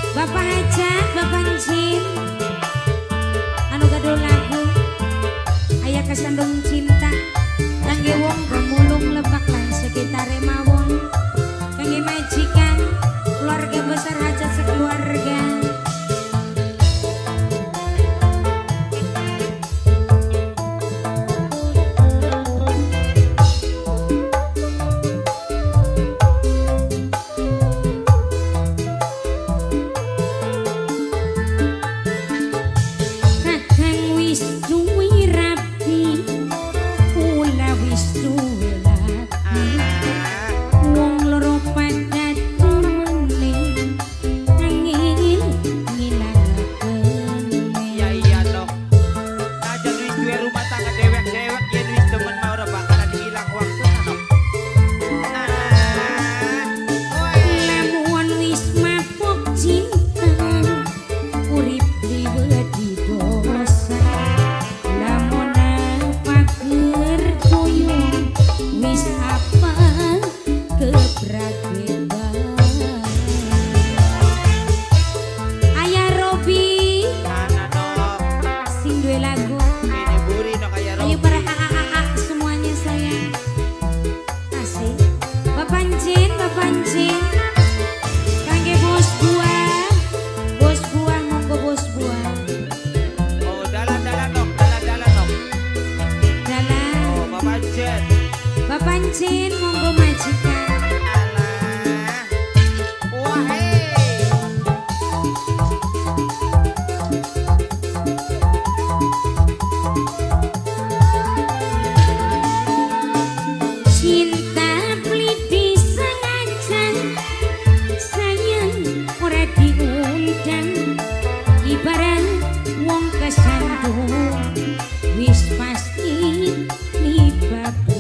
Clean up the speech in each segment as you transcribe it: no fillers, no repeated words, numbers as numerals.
Bapak Hajat, Bapak Jin, anu gaduh lagu aya kesandung cinta kangge wong pemulung Lebak lan sekitar mawon, kangge majikan keluarga besar Hajat sekeluarga. Bapak Jin monggo majikan. Alah. Wah cinta beli disengaja, sayang ora diundang, ibarat wong kesandung wis pasti libatmu.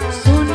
Sun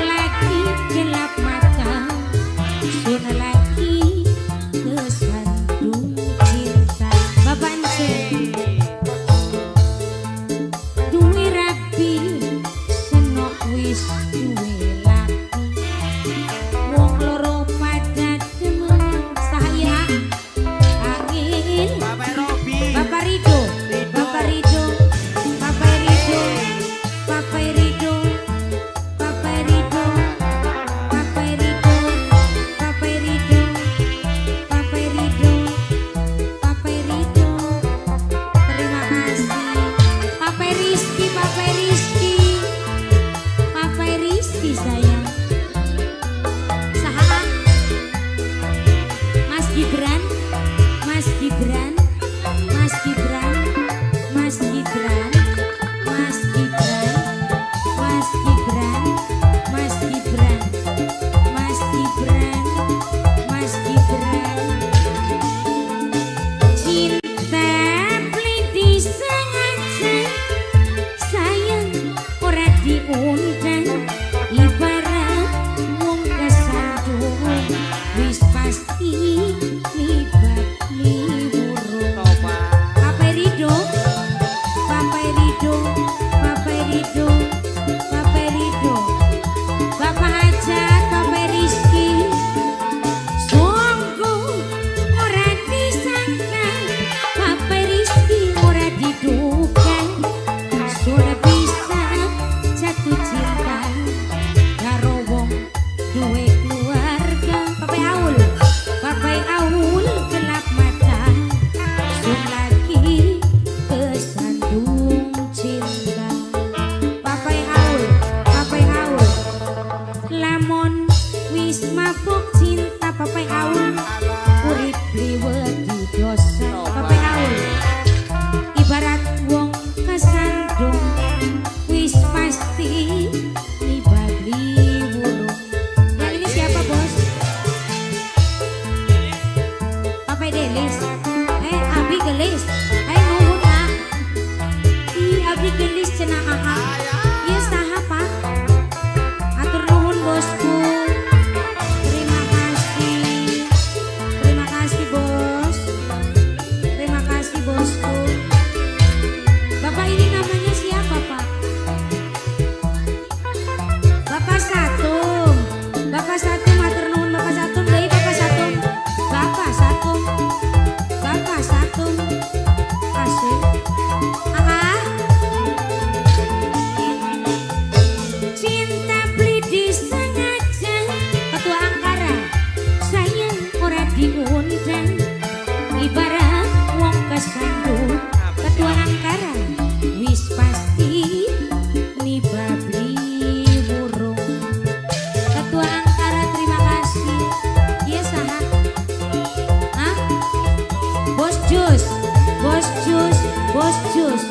Bos Jus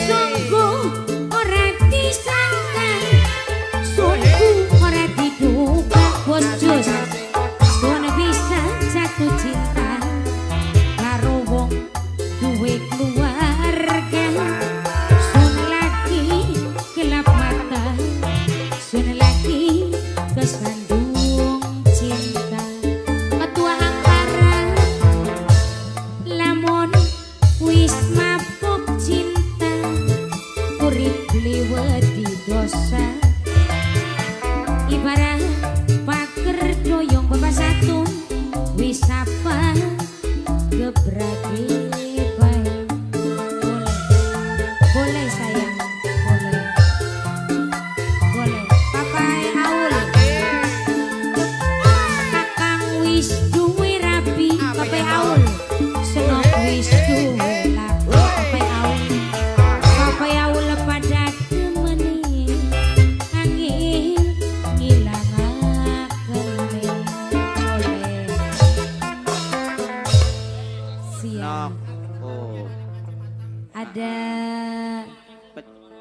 sungguh ora disangka, sungguh ora diduga Bos Jus sono bisa jatuh cinta karo wong duwe keluarga. Sun lagi gelap mata, sun lagi kesandung cinta. Ketua Ampara lamun wis mabuk cinta, urip liwet di dosa. Ibarat paker doyong bapak satu, wis apa gebrake bayang. Boleh, boleh sayang, boleh, boleh. Papai Aul, kakang wis duwe rapi. Papai Aul, senok wis duwe lapi. Papai Aul, Papai Aul pada temeni angin ngilangaken oleh siang. Oh, Ada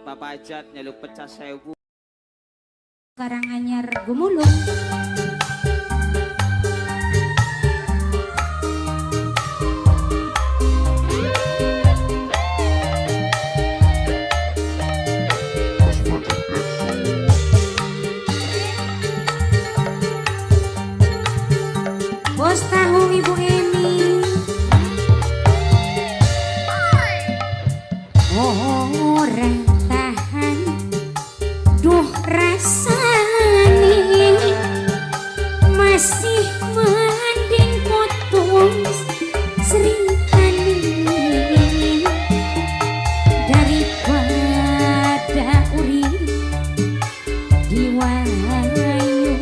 Bapak Ajat nyeluk pecah 1000. Karanganyar Gumulung. Bos tahu Ibu Emi. Orang tahan duh rasani masih mending putus seringkali daripada urip diwayu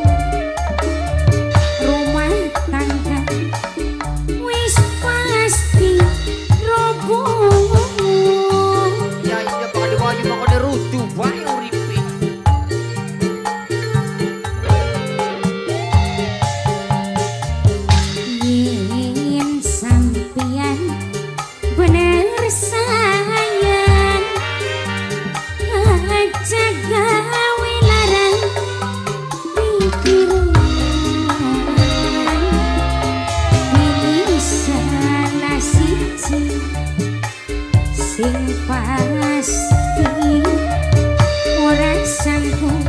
rumah tangga wis pasti roboh. Ya iya Pak diwayu makane rudu wae uripe. Yen sampeyan bener sayang, aja gawe larang pikiran. Pilih salah siji sing pasti ora sanggup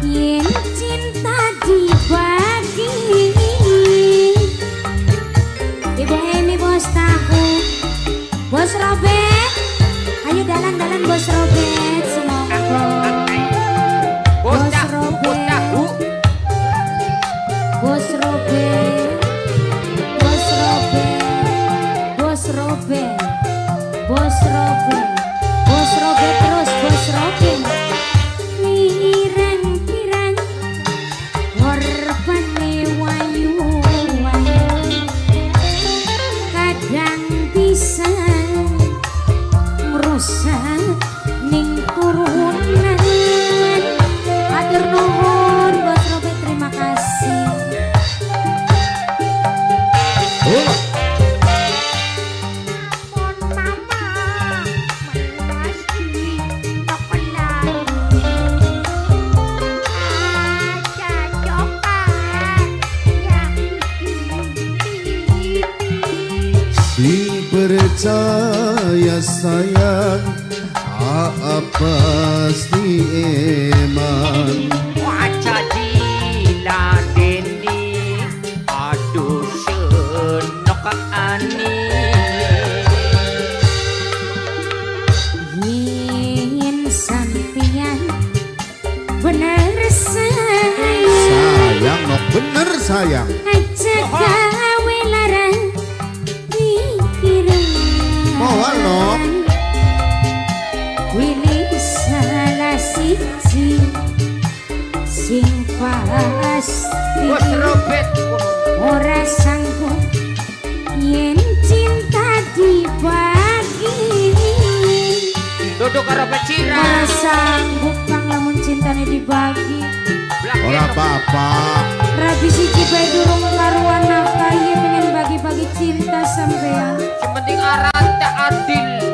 yen cinta dibagi. Ibu Emi bos tahu, bos Robert, ayo dalan-dalan bos Robert, semoga Bos Bos tahu, bos tahu. Bos Robert, Bos Robert, Bos Robert, Bos Robert, Bos Robert terus Bos Robert. Pirang-pirang korbane wayu-wayu kadang bisa merusak ning turunan. Atur nuhun Bos Robert, terima kasih. Mon mama melasi tokolan aja cokan yang ini. Si percaya sayang, pasti eman. Wajah diladeni, aduh senok ani. Yen sampeyan bener sayang, Sayang, nok bener sayang. aja gawe larang pikiran. Mohon nok. Pilih salah siji sing pasti Bos Robert, ora sanggup yen cinta dibagi. duduk karo peciran. Ora sanggup kang lamun cintane dibagi. Ora apa-apa. Rabi siji bae durung karuan nafkahi pengen bagi-bagi cinta sampean. Sepenting aran tak adil.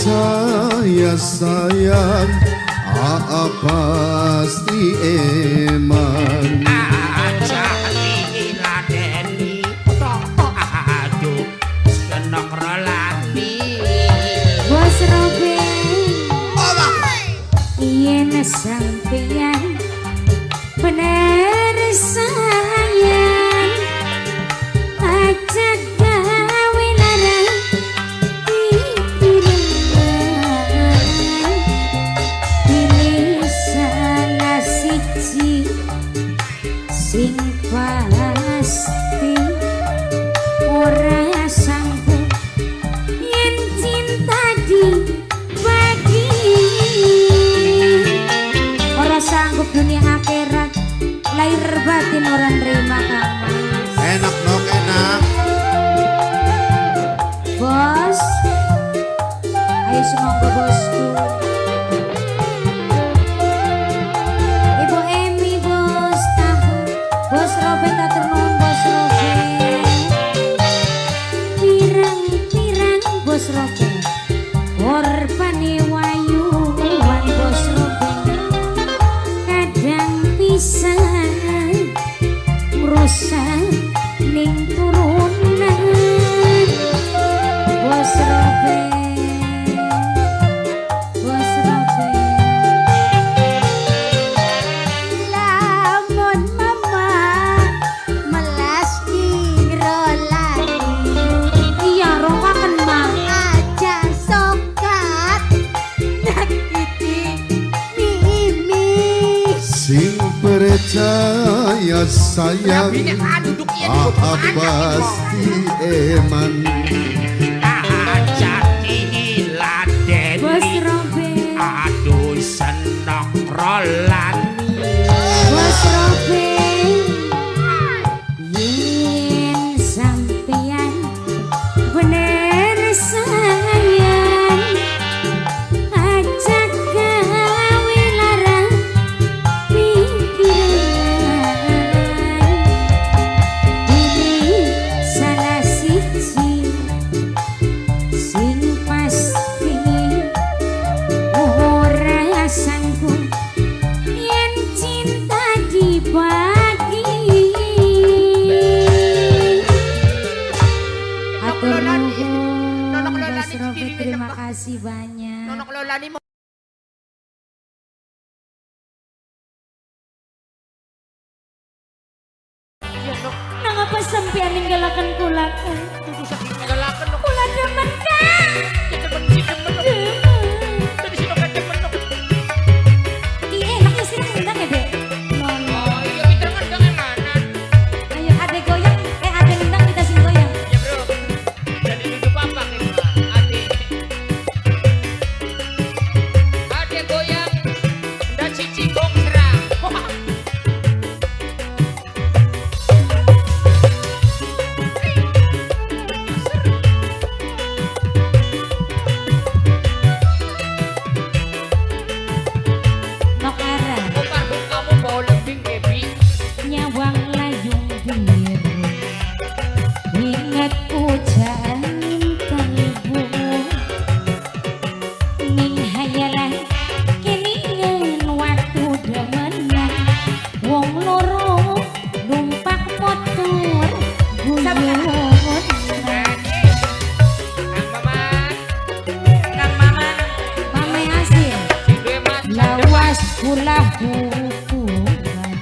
percaya sayang, pasti eman. Aja diladeni, aduh senok rolani. Bos Robin, yen sampeyan bener sayang, ajak gawe larang pikiran, pilih salah siji sing pasti ora sanggup yen cinta dibagi, ora sanggup dunia akhirat, lahir batin orang nerima kamu. Enak nok enak. Bos, ayo semoga bosku. Ibu Emi bos tahu, bos Robert tak nuwun bos Robert. Pirang-pirang bos Robert, korban wayuan bos Robert. Kadang pisan merusak ning turunan bos Robert, bos Robert. Lamun mama melas dirolani, iya rokaken mah aja sokat nakiti mimi. Sing percaya sayang, Bini duduk iya pasti eman. Aja diladeni, Bos Robert, aduh senok rolani. bos Robert, yen sampeyan bener sayang, ajak gawe larang pikiran, pilih salah siji sing pasti ora sanggup yen cinta dibagi. Atur nuhun Bos Robert, terima kasih banyak. Nonok lolani mau iya nok Nangapa sampeyan ninggalaken kula? kudu saking ngalaken nok. Kula demen Kang. Ya demen si demen nok. Tadi si nok kan demen nok. Iya, enak sih ngundang ya, Dek. Nono. Oh iya pinter ngundang emanan. Ayo ade goyang, ade nendang kita sing goyang. Ya bro. Jadi duduk apa nih Ade? Ade goyang dan cici gongsra. Nokara, Parfum kamu bau lembing baby. nyawang layung biru. Ingat pujaan kalbu. Ning hayalan kelingan waktu demenan. Wong loro numpak motor guyon. Kang Maman, Mame hasil si gue mas lawas kula hubungan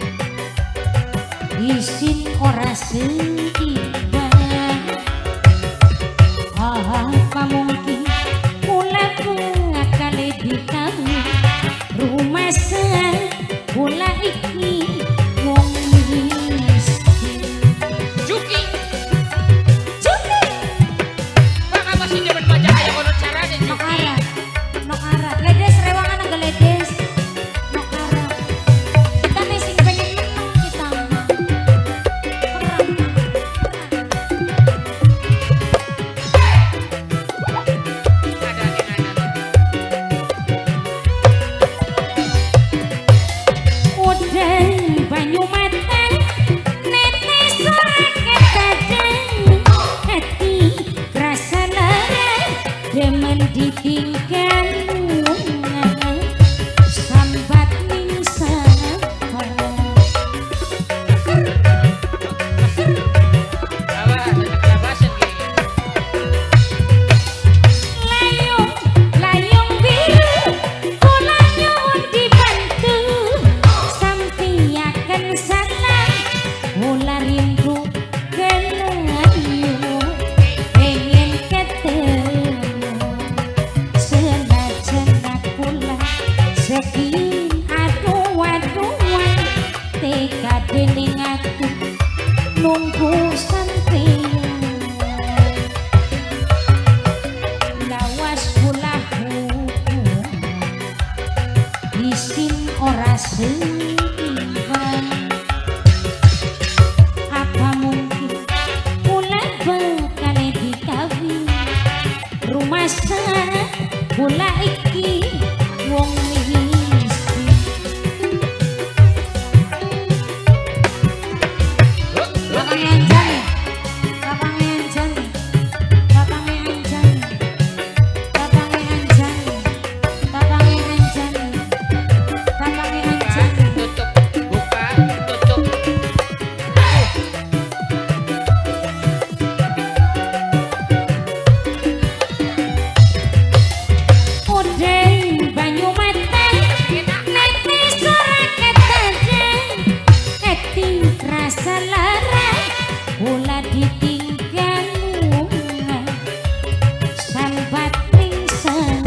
isin ora seimbang. Apa mungkin kula ngakali di kamu rumah kula iki wong miskin. Juki, Cuti baka masih zaman baca aja kono caranya Juki. nokara, nokara ledes rewangan agak ledes nokara. lawas pulahu isin ora seimbang. Apa mungkin pula bakal dikawin rumah sana pula iki wong miskin. Kakang Enjani, Kakang Enjani, Kakang Enjani, Kakang Enjani, Kakang Enjani, Kakang Enjani. Tutup, buka, tutup. Udeng banyu mateng, netes ora ketadeng, eti rasa lara, pula ditinggal lunga, sambat ning sabang.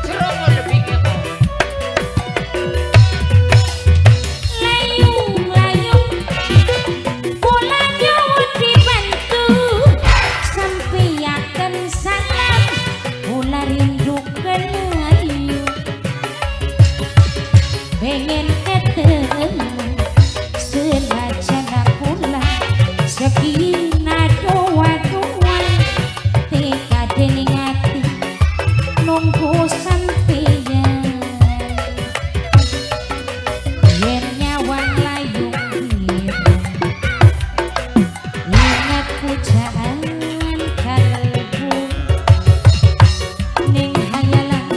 Serongol lebih gitu. Layung-layung, pula nyuwun dibantu, sampeyaken salam, pula rindu kelayu. Pengen ketemu selajana pula sekina doa-doa teka dening ati nunggu sampeyan yen nyawang layung biru ingat pujaan kalbu ning hayalan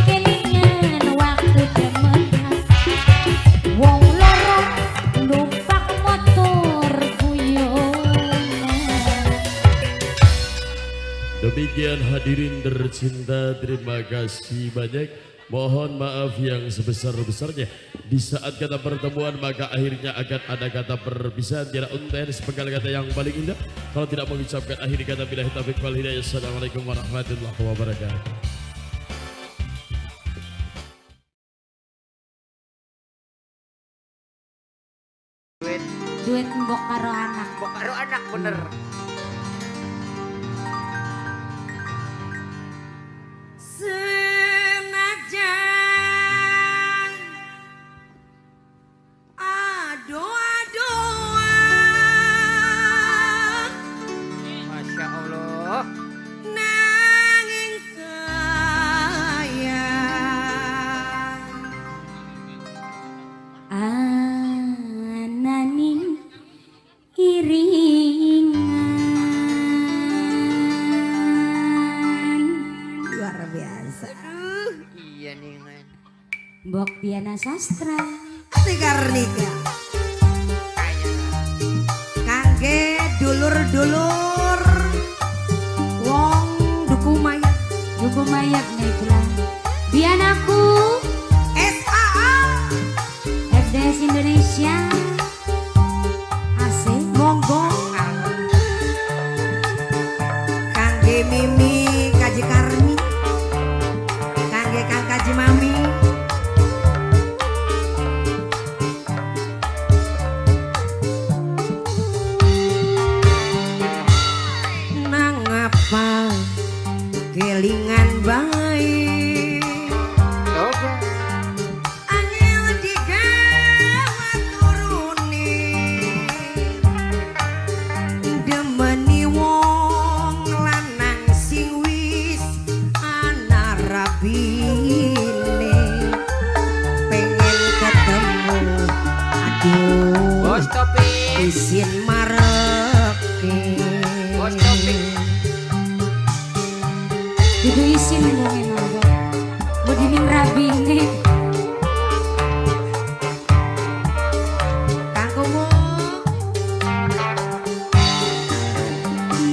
kelingan waktu demenan wong loro numpak motor guyonan. Demikian hadirin tercinta, terima kasih banyak. Mohon maaf yang sebesar-besarnya. Di saat kata pertemuan maka akhirnya akan ada kata perpisahan. Tidak unten sepenggal kata yang paling indah. Kalau tidak mengucapkan akhir kata billahi taufiq wal hidayah. Assalamualaikum warahmatullahi wabarakatuh. Duit mbok karo anak. Kok karo anak bener. Senajan adoa-doa Masya Allah. nanging kaya Ananing iringan luar biasa. Iya nih man. Mbok Diana Sastra Tikarnika Kayaknya. kangge dulur-dulur wong duku mayat Duku mayat Negla Dianaku SAA FDS Indonesia AC monggo kangge Mimi Kaji Karmi kangge Kang Kaji Mami nang apa kelingan baik Coba. angel digawa turuni demeni wong lanang sing wis ana rabine pengen ketemu aduh Bos topi. isin mareke Bos topi. Dudu isin wong emang Mbok Bodining rabine kanggo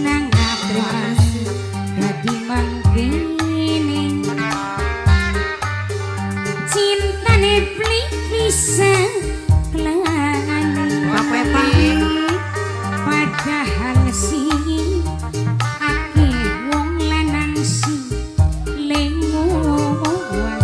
nang apa dadi mangkene cintane bisa kelani Papepan. padahal sing ake wong lanang sing lengoan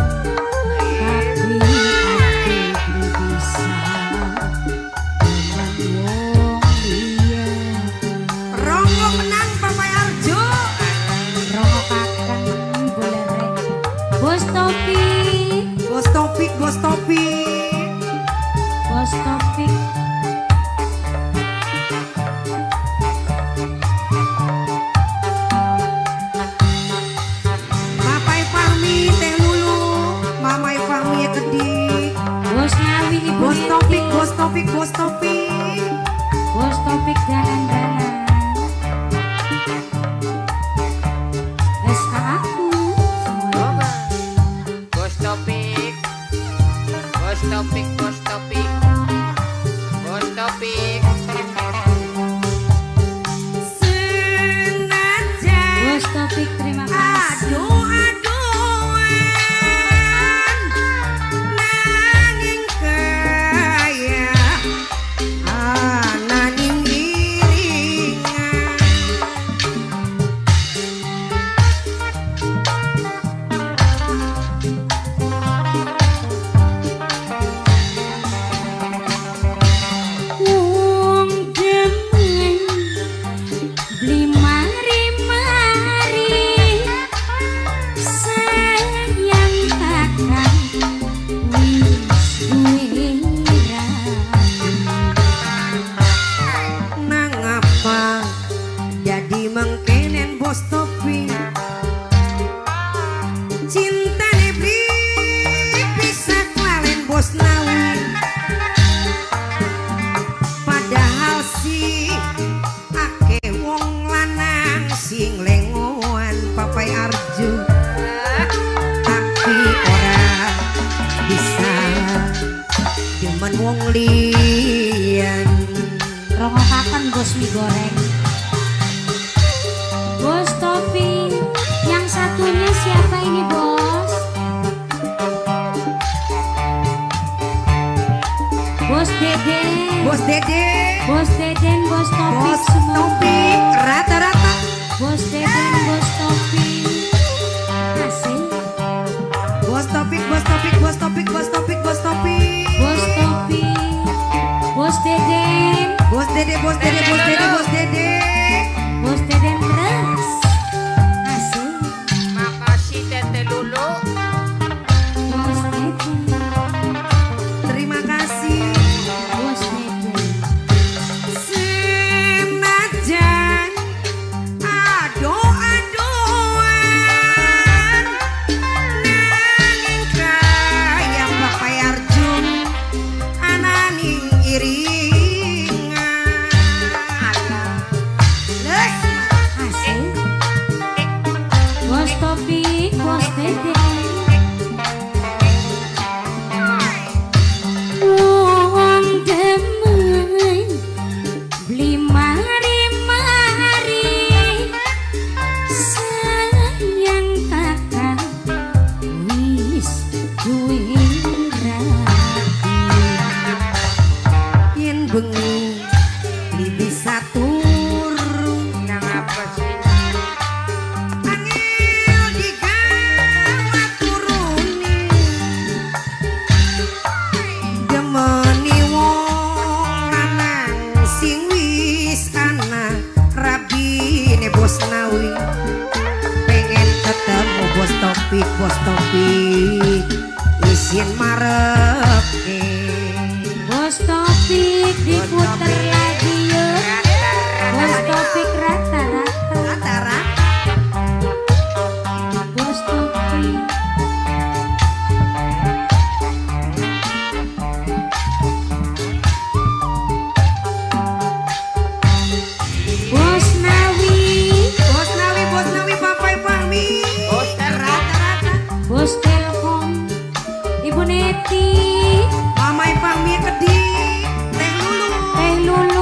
Topik. Papai Fahmi teh lulu, mamai Fahmi Kedi. Bos Nawi Ibu Bos Niti. Topik, bos Topik, bos Topik. Bos Topik jalan-jalan. SK aku semuanya. Bos Topik. Bos Topik, Bos Topik. Bos Topik. Senajan Bos Topik terima kasih. aduh-aduhan nanging kaya ananing iringan. Wong demen beli mari-mari sayang kakang wis duwe Nang apa jadi mengkenen bos Topik, cinta nebli bisa kwalen bos Nawi. Padahal si ake wong lanang sing lengoan papai Arju, tapi ora bisa demen wong liyan. rongokaken bos mie goreng. Bos Topik, yang satunya siapa ini bos? Bos Dede. Bos Dede, Bos Deden, Bos Topik bos semua. Topik rata-rata. Bos Deden, Bos Topik. Asik. Bos Topik, bos Topik, bos Topik, bos Topik, bos Topik. Bos Topik. Bos Deden. Bos Dede, bos Dede, bos Dede, bos Dede. Bos Deden terus. Asik. Makasih Tete Lulu. Bos Deden. Terima kasih. Bos Deden. Senajan aduh-aduhan nanging kaya papai Arjun ananing iringan. Les, Asik. Bos Topik, Bos Deden. Wong demen beli mari-mari sayang kakang wis duwe rapi. yen bengi li bisa turu Nang apa sih? angel digawa turuni demeni wong lanang sing wis ana rabine bos Nawi. Pengen ketemu bos Topik, bos Topik isin mareke. Bos Topik diputer lagi yuk. Bos Topik rata-rata. Rata-rata Bos Topik. Bos Nawi. bos Nawi, papai Fahmi. Bos Rata-rata Bos Telkom. Ibu Neti. mamai Fahmi Kedi. Teh Lulu. Teh Lulu.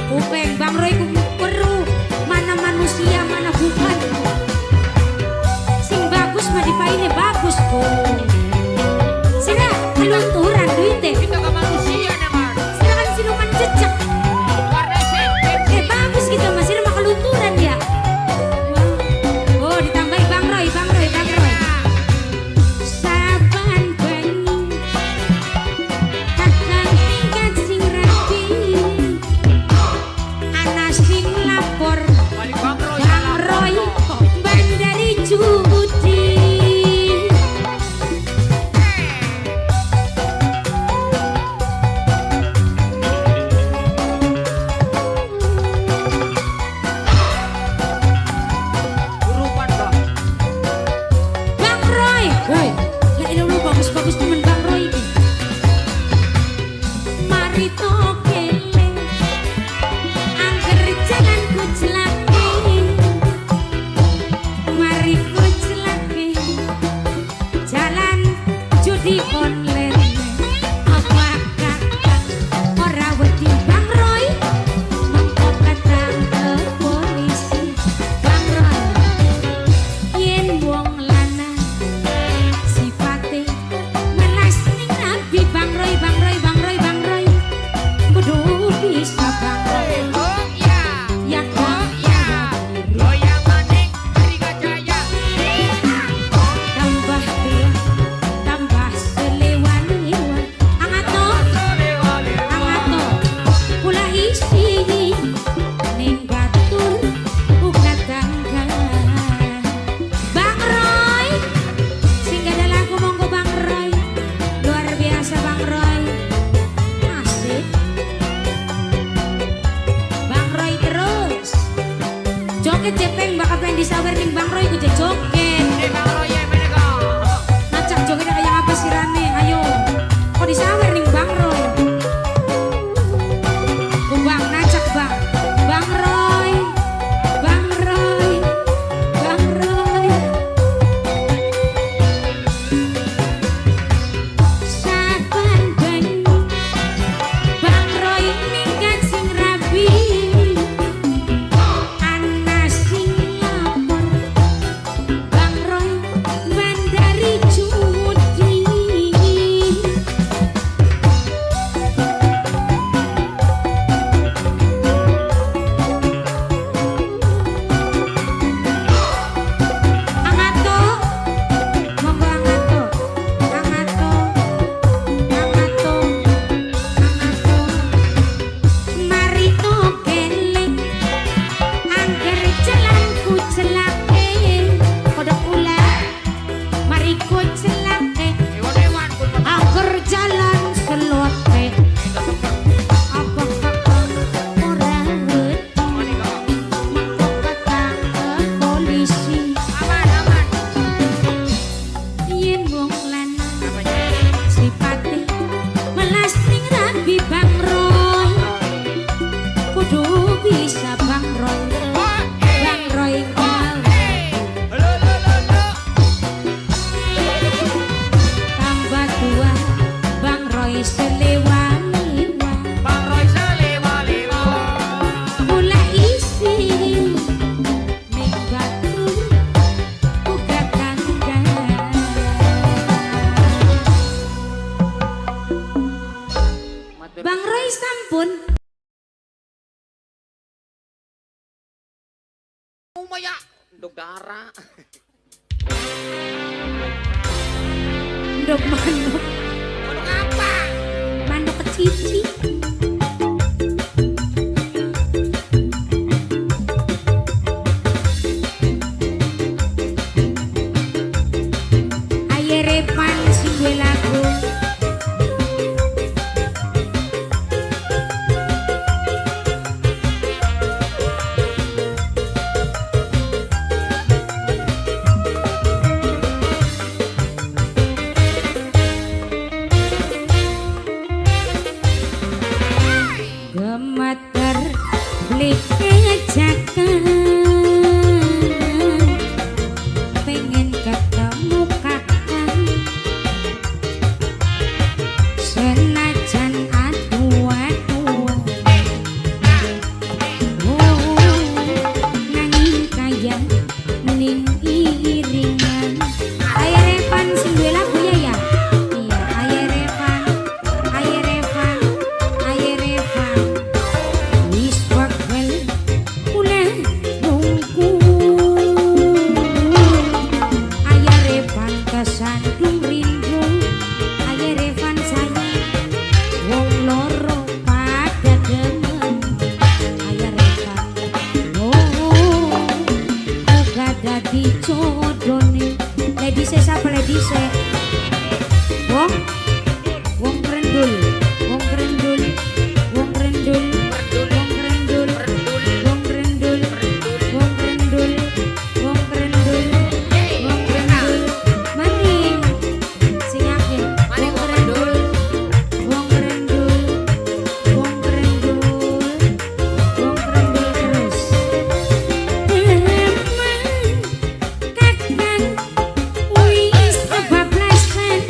Upeng Bang Roy ku perlu mana manusia mana bukan. Sing bagus mah dipaine bagus kok. Sira kelunturan duitnya. Kita ke manusia naman. Sira kan siluman cecek. Warna sentet. Bagus gitu mas, sira mah kelunturan ya. Oh ditambahi Bang Roy, Bang Roy, Bang Roy. Saban banyu kakang tingkat sing rapi. Ana sing lapor Balik Bang Roy. Bang Roy bandari judi. Urupan Bang. Bang Roy, woi, ya ilah bagus-bagus temen Bang Roy ini. Mari tokele, angker jangan ku celake. Mari ku celake, jalan judi online. Apa kakak ora wedi Bang Roy, mengko kadang ke polisi. Bang Roy, yen wong lanang sifate melas ning nabi. Bang Roy, Bang Roy, Bang Roy, Bang Roy, kudu bisa Bang Roy. Oh ya. Ya Oh kan ya. Goyang maning dari Gajaya. tambah tua, tambah selewan-lewan. Angato, angato, kula isi ning batur uga tangga. Bang Roy, sing gak ada lagu monggo Bang Roy. Luar biasa Bang Roy. Asik. Bang Roy terus. Joget jepeng bakal pengen disawer ning Bang Roy ku joget. Bang Roy ya menega. Nacak jogetnya kayak apa sih Rane? Ayo. Kok disawer nih Bang Roy? Bang nacak Bang. Bang Roy. Bang Roy. Bang Roy. Saban banyu Bang Roy minggat sing rabi. Ana sing lapor Bang Roy bandari judi. Angato, monggo angato, angato, angato, angato. Mari tokele, angger jalan ku celake. Kodok ula, mari ku celake. Hewan-hewan pun Angger jalan selote. Apa kakak ora wedi, menega. mengko kakak ke polisi. Aman. Yen wong lanang Namanya. sipate melas ning rabi Bang Roy, kudu bisa Bang Roy. Bang Roy gawe tambah tua, Bang Roy selewan-lewan. Bang Roy selewa-lewa. Kula isi ning batur uga tangga. Bang Roy sampun Umaya. Ndog darah. ndok manuk, Manuk apa? manuk kecici. Aye repan sing duwe lagu. Gemeter blik ngejakan, pengen ketemu kakang. Senajan adu-adu dhisik. Wong krendul, wong krendul, wong krendul, wong krendul, wong krendul, wong krendul, wong krendul, wong krendul. Maning sing yakin. Wong krendul, wong krendul, wong krendul, wong krendul terus. Kakang wis kebablasan.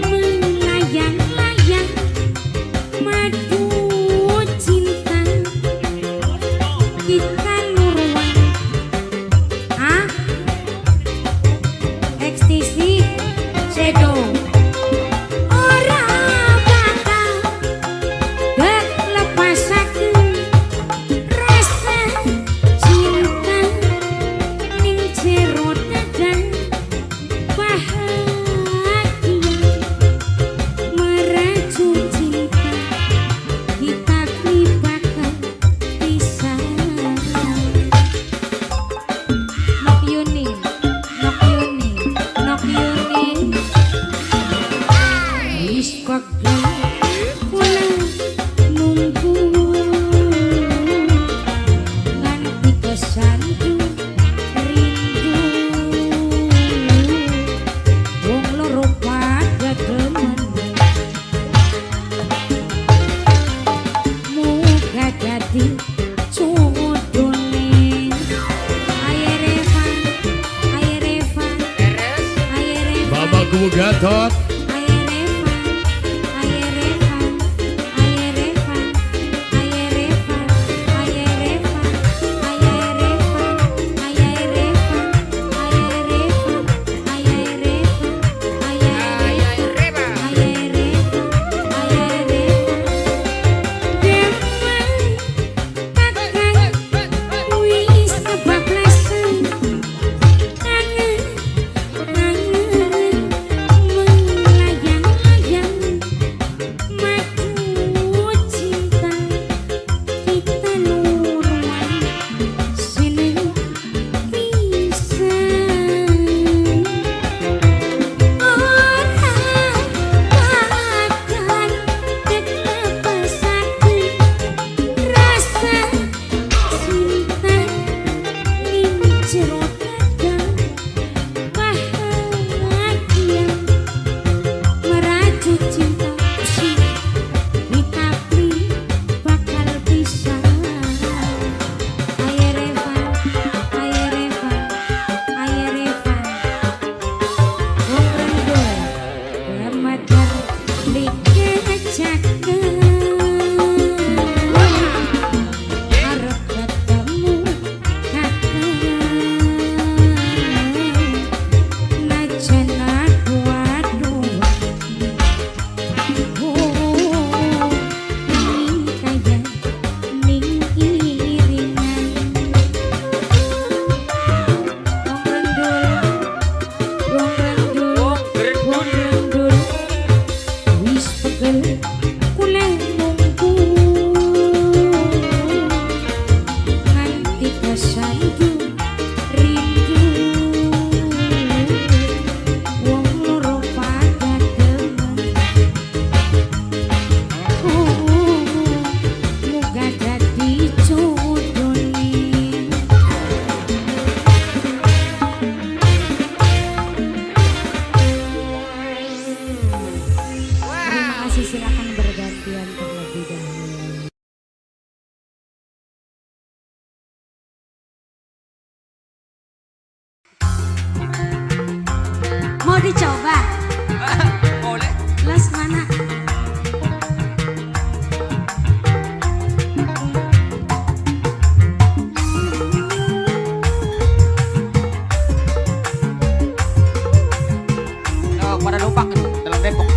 Melayang-layang madu cinta kita nuruan ekstisi sedo ora bakal lepasaken rasa cinta ning jero dadan bahagia meraju cinta kita bakal pisah. Nok Yuni, nok Yuni, nok Yuni. Wis pegel kula nunggu nganti kesandu rindu. Wong loro pada demen muga dadi cudone. Aye Revan, aye Revan, aye Revan, Bapak Kubu Gatot. aye Revan, aye Revan, aye Revan, aye Revan, aye Revan, aye Revan, aye Revan, aye Revan, aye Revan, aye Revan, aye Revan, kakang wis kebablasan. Kangen melayang-layang madu cinta kita nuruan seneng pisan. Ora bakal lepasaken rasa cinta ning jero dadan bahagia meraju cinta kita bakal pisah. Aye Revan, aye Revan, aye Revan, wong rendul kemadar dikecaken arep ketemu kakang najan aduh-aduh. Ning kaya ning iringan wong rendul, wong rendul, wong rendul. Wis pegel kula nunggu nganti kesandu rindu. Wong loro pada demen muga dadi cudone. Terima kasih, silakan bergantian terlebih dahulu. Mau dicoba? Boleh. Les mana? Pada numpak dalam Depok.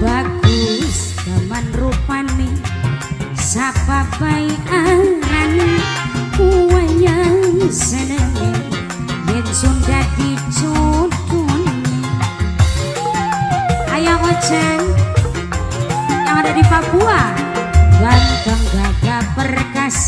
Bagus teman rupane sapa bae arane wayang senenge yen sun dadi cudone. Ayo Ocen yang ada di Papua, ganteng gagah perkasa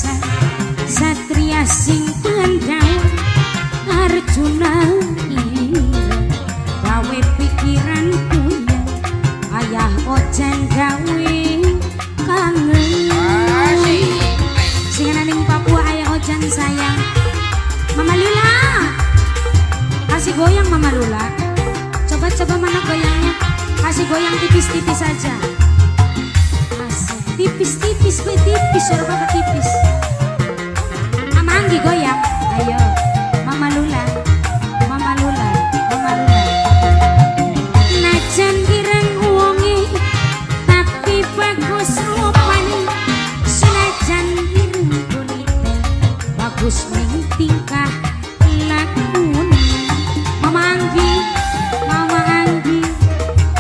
kasih goyang tipis-tipis saja. Asik. Tipis-tipis, gue tipis, suara bapak tipis. Mama Anggi goyang, ayo. Mama Lula, Mama Lula, Mama Lula. Najan ireng wonge, tapi bagus rupane. Senajan ireng kulite, bagus ning tingkah lakune. Mama Anggi, Mama Anggi,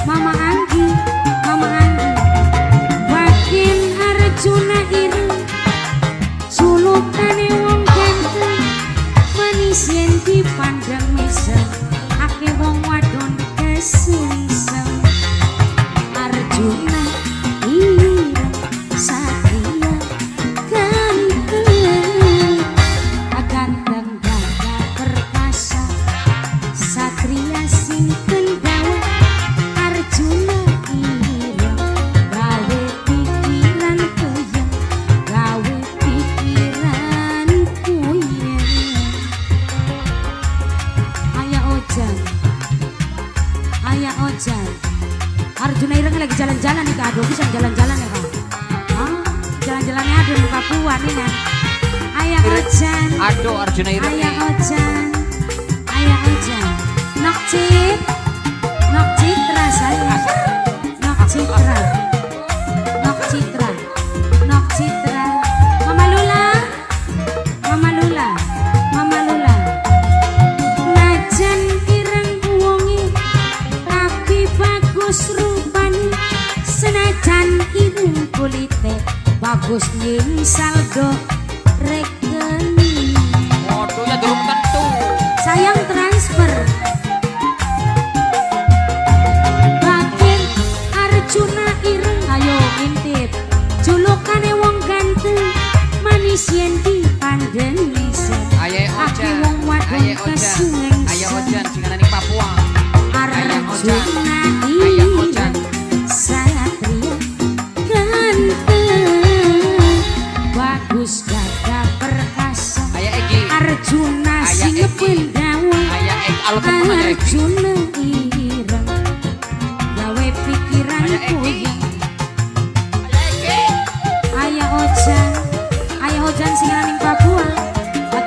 Mama Anggi, Mama Anggi. Wakin Arjuna ireng, sulukane wong ganteng, manis yen dipandang mesem, ake wong wadon kesungsem. Arjuna ireng, satria ganteng, ganteng gagah perkasa, satria sing kendawa. Arjuna ireng, gawe pikiran puyeng, gawe pikiran puyeng. Ayah Ojan, Ayah Ojan. Arjuna ireng lagi jalan-jalan nih Kak Ado, bisa jalan-jalan ya Kak? Hah? Jalan-jalannya ada di Papua nih kan? Ayah Ojan, Aduh Arjuna ireng. Ayah Ojan, Ayah Ojan. Nok Cit, Nok Citra saya, Nok Citra, Nok Citra, Nok Citra. Mama Lula, Mama Lula, Mama Lula. Najan ireng wonge, tapi bagus rupane. Senajan ireng kulite, bagus ning saldo rekening. Waduh ya durung tentu. Sayang transfer. Bakin Arjuna ireng, ayo intip. Julukane wong ganteng, manis yen dipandang mesem. Aye Ake Ojan, wong wadon aye Ojan, kesungsem. aye Ojan, singan ning Papua. Arjuna Aye Ojan. ireng, satria ganteng, bagus gagah perkasa. Aye Egi, Arjuna Ayah sing Egi. pendawa. aye Egi, alepet aja Egi. Arjuna ireng, gawe pikiran Ayah Egi. puyeng. Aye Egi. Ayah Ojan, Ayah Ojan singan ning Papua.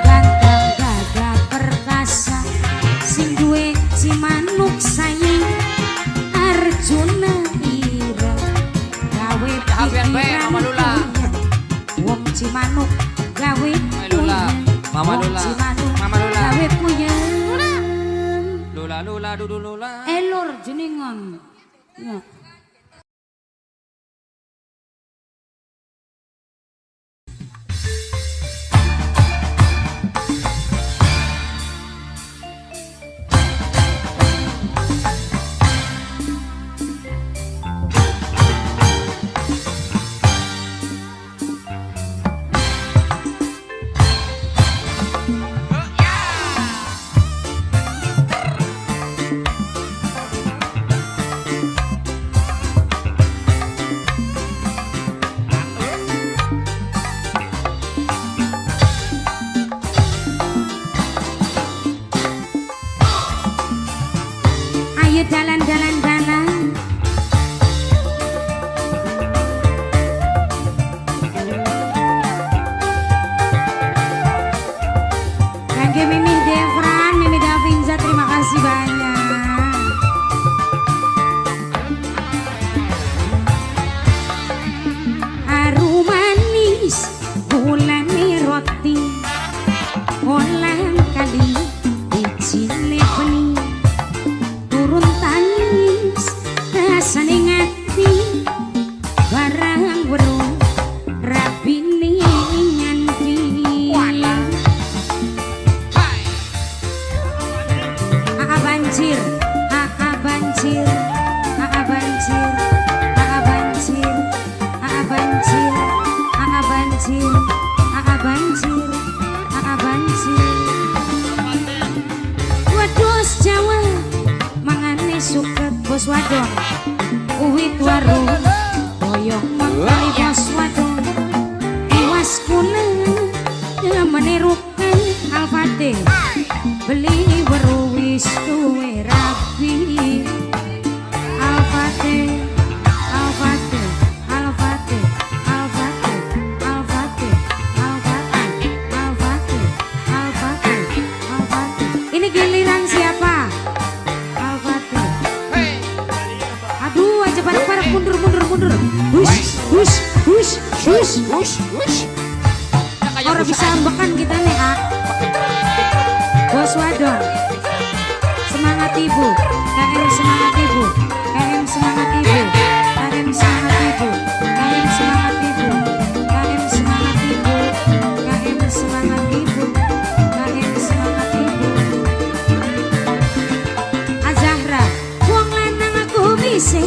Ganteng gagah perkasa, sing duwe Cimanuk sayang. Arjuna ireng, gawe Hafian bae, pikiran Mama Lula. puyeng. Wong Cimanuk gawe Mama Lula, puyeng. Mama Wong Lula, Cimanuk Mama Lula. gawe puyeng. Lula lula dudu lula. Elor jenengan. Ya. Ayo dalan-dalan dalan. Kangge Mimi Devran, Mimi Davinza, terima kasih banyak. Harum manis, gulane roti, olang kali icine bening. Turun tangis rasane ngati, barang weru rapine nganti. Aa banjir, aa banjir, aa banjir, aa banjir, aa banjir, aa banjir, aa banjir, aa banjir. Wedhus Jawa mangane suket bos wadon, uwit warung boyong mangkali bos wadon. Iwas kula menirukan Al-Fatih, beli berwis tuwe rapi. Al-Fatih mundur, mundur, mundur. Hush, hush, hush, hush. Wush, wush. Nah, kayak Orang bisa perusahaan. ambekan kita nih, ah. Bos Wadon. Semangat ibu. KM semangat ibu. KM semangat ibu. KM semangat ibu. KM semangat ibu. KM semangat ibu. KM semangat ibu. KM semangat ibu. Azahra, wong lanang aku bisa